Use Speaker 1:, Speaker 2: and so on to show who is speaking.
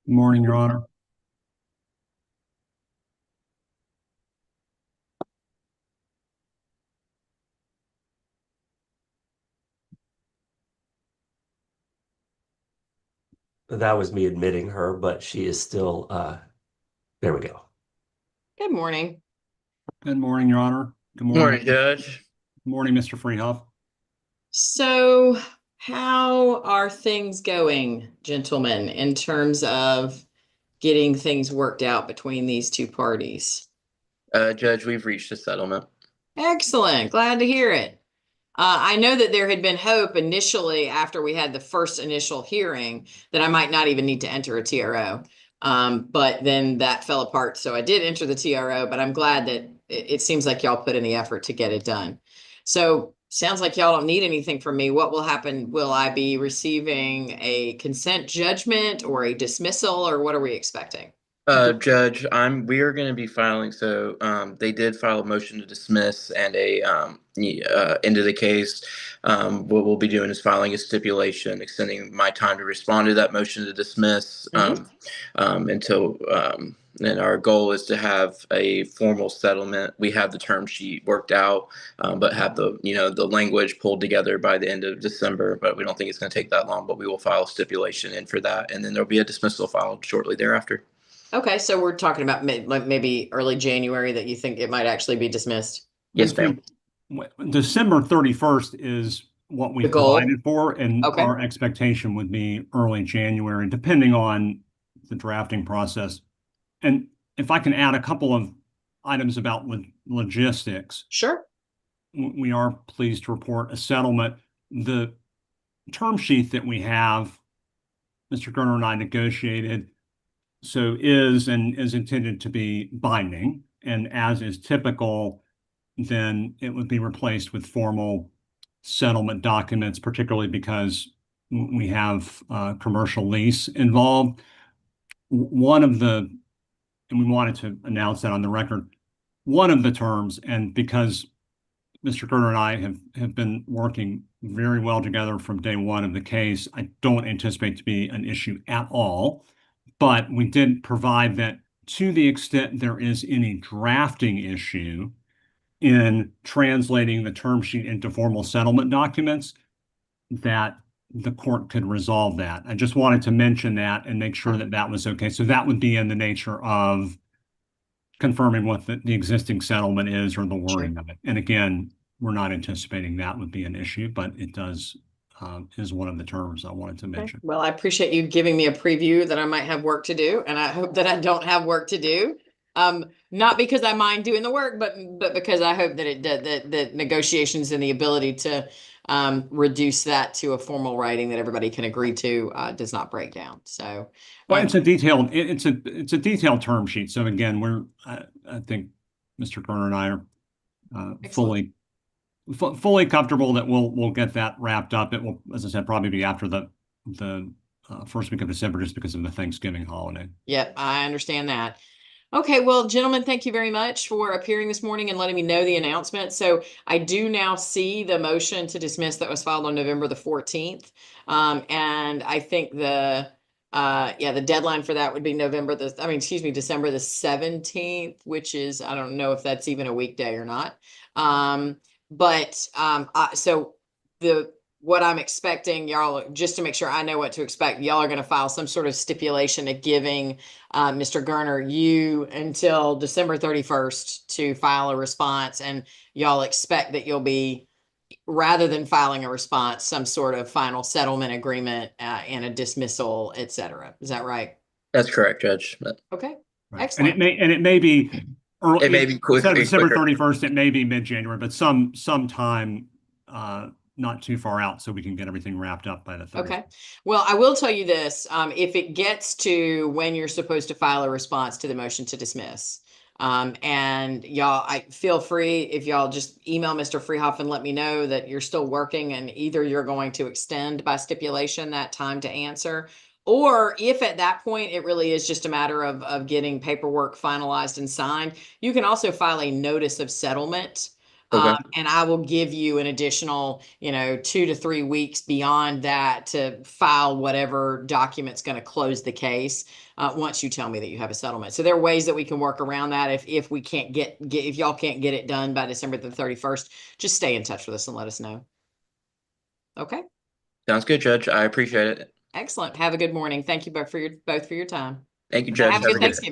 Speaker 1: Good morning, Your Honor.
Speaker 2: That was me admitting her, but she is still there we go.
Speaker 3: Good morning.
Speaker 1: Good morning, Your Honor. Good morning.
Speaker 4: Morning, Judge.
Speaker 1: Good morning, Mr. Freehoff.
Speaker 3: So, how are things going, gentlemen, in terms of getting things worked out between these two parties?
Speaker 4: Judge, we've reached a settlement.
Speaker 3: Excellent. Glad to hear it. I know that there had been hope initially after we had the first initial hearing that I might not even need to enter a TRO. But then that fell apart. So I did enter the TRO, but I'm glad that it seems like y'all put in the effort to get it done. So sounds like y'all don't need anything from me. What will happen? Will I be receiving a consent judgment or a dismissal, or what are we expecting?
Speaker 4: Judge, we are going to be filing. They did file a motion to dismiss and end of the case. What we'll be doing is filing a stipulation, extending my time to respond to that motion to dismiss
Speaker 3: Mhm.
Speaker 4: until. And our goal is to have a formal settlement. We have the term sheet worked out, but have the language pulled together by the end of December. But we don't think it's going to take that long. But we will file a stipulation in for that, and then there'll be a dismissal filed shortly thereafter.
Speaker 3: Okay, so we're talking about like maybe early January that you think it might actually be dismissed.
Speaker 1: I
Speaker 4: Yes, ma'am.
Speaker 1: think December 31st is what we
Speaker 3: The goal.
Speaker 1: provided for, and
Speaker 3: Okay.
Speaker 1: our expectation would be early January, depending on the drafting process. And if I can add a couple of items about logistics,
Speaker 3: Sure.
Speaker 1: we are pleased to report a settlement. The term sheet that we have, Mr. Gerner and I negotiated, so is and is intended to be binding. And as is typical, then it would be replaced with formal settlement documents, particularly because we have commercial lease involved. One of the, and we wanted to announce that on the record, one of the terms, and because Mr. Gerner and I have been working very well together from day one of the case, I don't anticipate to be an issue at all. But we did provide that to the extent there is any drafting issue in translating the term sheet into formal settlement documents, that the court could resolve that. I just wanted to mention that and make sure that that was okay. So that would be in the nature of confirming what the existing settlement is or the
Speaker 3: Sure.
Speaker 1: wording of it. And again, we're not anticipating that would be an issue, but it does is one of the terms I wanted to
Speaker 3: Okay.
Speaker 1: mention.
Speaker 3: Well, I appreciate you giving me a preview that I might have work to do, and I hope that I don't have work to do. Not because I mind doing the work, but because I hope that that negotiations and the ability to reduce that to a formal writing that everybody can agree to does not break down. So,
Speaker 1: Well, it's a detailed it's a detailed term sheet. So again, I think Mr. Kerner and I are
Speaker 3: excellent.
Speaker 1: fully comfortable that we'll get that wrapped up. It will, as I said, probably be after the first week of December, just because of the Thanksgiving holiday.
Speaker 3: Yep, I understand that. Okay, well, gentlemen, thank you very much for appearing this morning and letting me know the announcement. So I do now see the motion to dismiss that was filed on November the 14th. And I think the deadline for that would be December the 17th, which is, I don't know if that's even a weekday or not. So the, what I'm expecting, y'all, just to make sure I know what to expect, y'all are going to file some sort of stipulation of giving Mr. Gerner, you until December 31st to file a response, and y'all expect that you'll be, rather than filing a response, some sort of final settlement agreement and a dismissal, et cetera. Is that right?
Speaker 4: That's correct, Judge.
Speaker 3: Okay,
Speaker 1: Right. And
Speaker 3: excellent.
Speaker 1: it may be
Speaker 4: It may
Speaker 1: early,
Speaker 4: be
Speaker 1: instead of December
Speaker 4: quicker.
Speaker 1: 31st, it may be mid-January, but sometime not too far out so we can get everything wrapped up by the 31st.
Speaker 3: Okay. Well, I will tell you this, if it gets to when you're supposed to file a response to the motion to dismiss, and y'all, I feel free if y'all just email Mr. Freehoff and let me know that you're still working and either you're going to extend by stipulation that time to answer, or if at that point it really is just a matter of getting paperwork finalized and signed, you can also file a notice of settlement
Speaker 4: Okay.
Speaker 3: And I will give you an additional, 2 to 3 weeks beyond that to file whatever document's going to close the case. Once you tell me that you have a settlement. So there are ways that we can work around that. If we can't if y'all can't get it done by December the 31st, just stay in touch with us and let us know. Okay.
Speaker 4: Sounds good, Judge. I appreciate it.
Speaker 3: Excellent. Have a good morning. Thank you both for your time.
Speaker 4: Thank you, Judge.
Speaker 3: Have a
Speaker 4: Have
Speaker 3: good
Speaker 4: a good day.
Speaker 3: Thanksgiving.